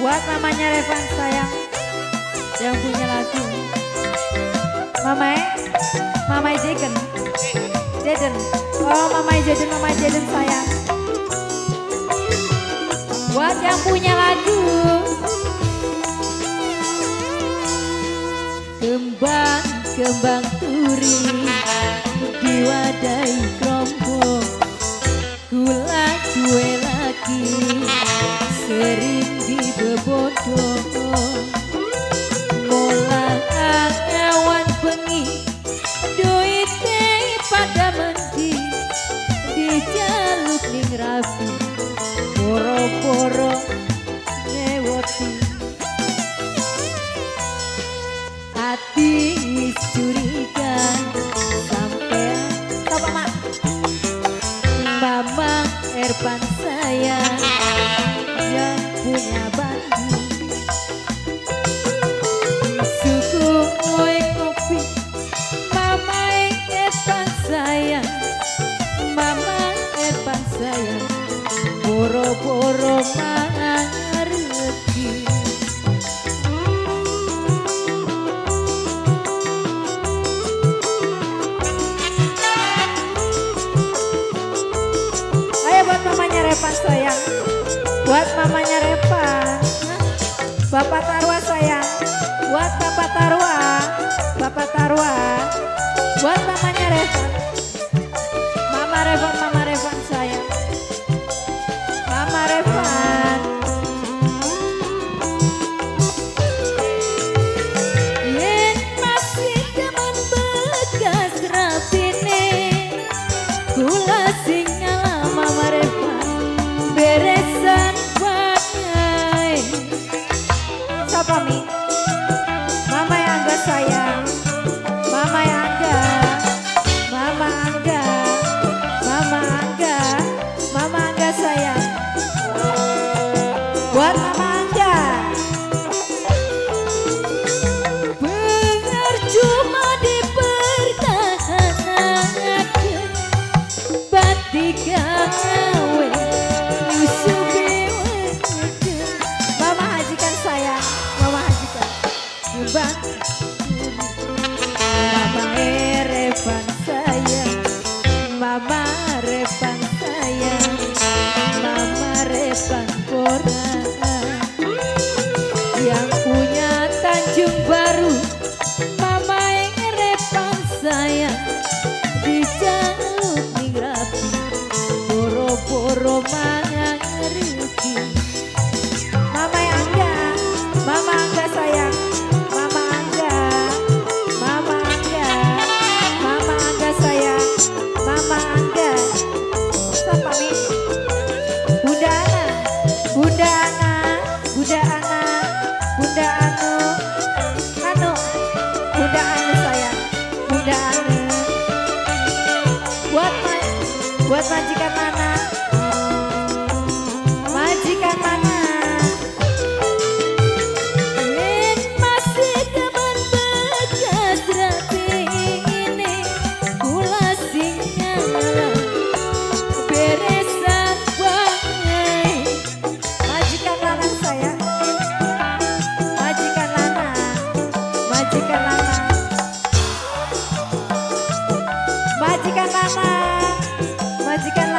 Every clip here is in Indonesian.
Buat mamanya Revan sayang yang punya lagu. Mamai Jaden. Oh mamai Jaden sayang. Buat yang punya lagu. Kembang turi diwadahi kerombong, gula kue lagi sering dibebodong, molang awan bengi duite pada mendi dijaluk ning rapi poro-poro newoti hati curiga sampai apa mak Mama Ervan saya yang punya Bandung suku kue kopi Mama Ervan saya boro-boro mangan rezeki. Buat mamanya Revan sayang, buat mamanya Revan, Bapak Tarwa sayang, buat Bapak Tarwa, buat mamanya Revan, Mama Revan sayang, Mama Revan. Yen masih teman bekas rapine, kula sing Mama Revan beresan banyak. Siapa mi? Mama yang Angga sayang, Mama yang Angga, Mama Angga, Mama Angga, Mama Angga sayang. Buat Mama Angga. Benar cuma dipertahankan batika. Mama hajikan sayang, Mama hajikan. Mama Revan sayang, Mama Revan sayang, Mama Revan Pora yang punya Tanjung Baru. Mama Revan sayang dijaluk ning rapi boro-boro mangan rezeki. Mama Angga, Mama Angga sayang, Mama Angga, Mama Angga, Mama Angga sayang, Mama Angga. Siapa mi? Bunda Ana, Bunda Ana, Bunda Ana, Bunda Anu, Bunda Anu sayang, Bunda Anu. Buat majikan mana? Majikan mana? Masih teman bekas rapi ini kula sing nyala beresan banget. Majikan Lana saya, majikan Lana, majikan Lana, majikan Lana. Majikan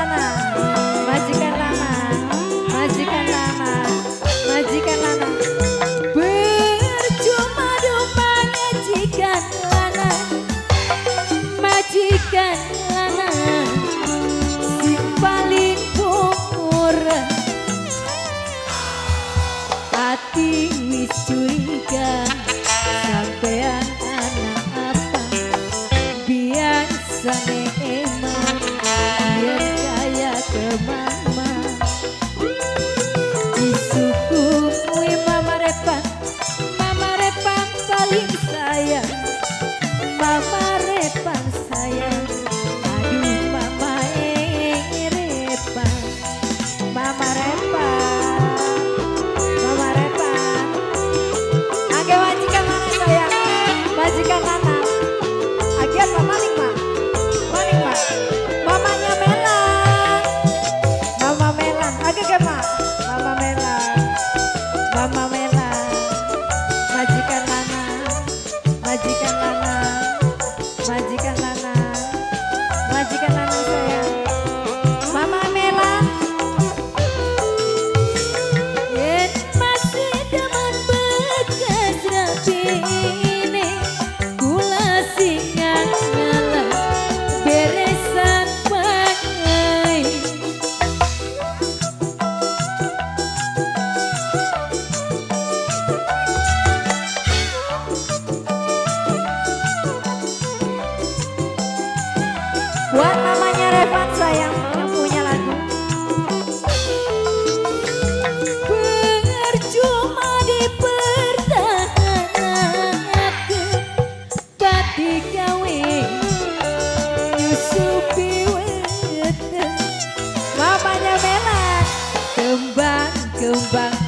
kembang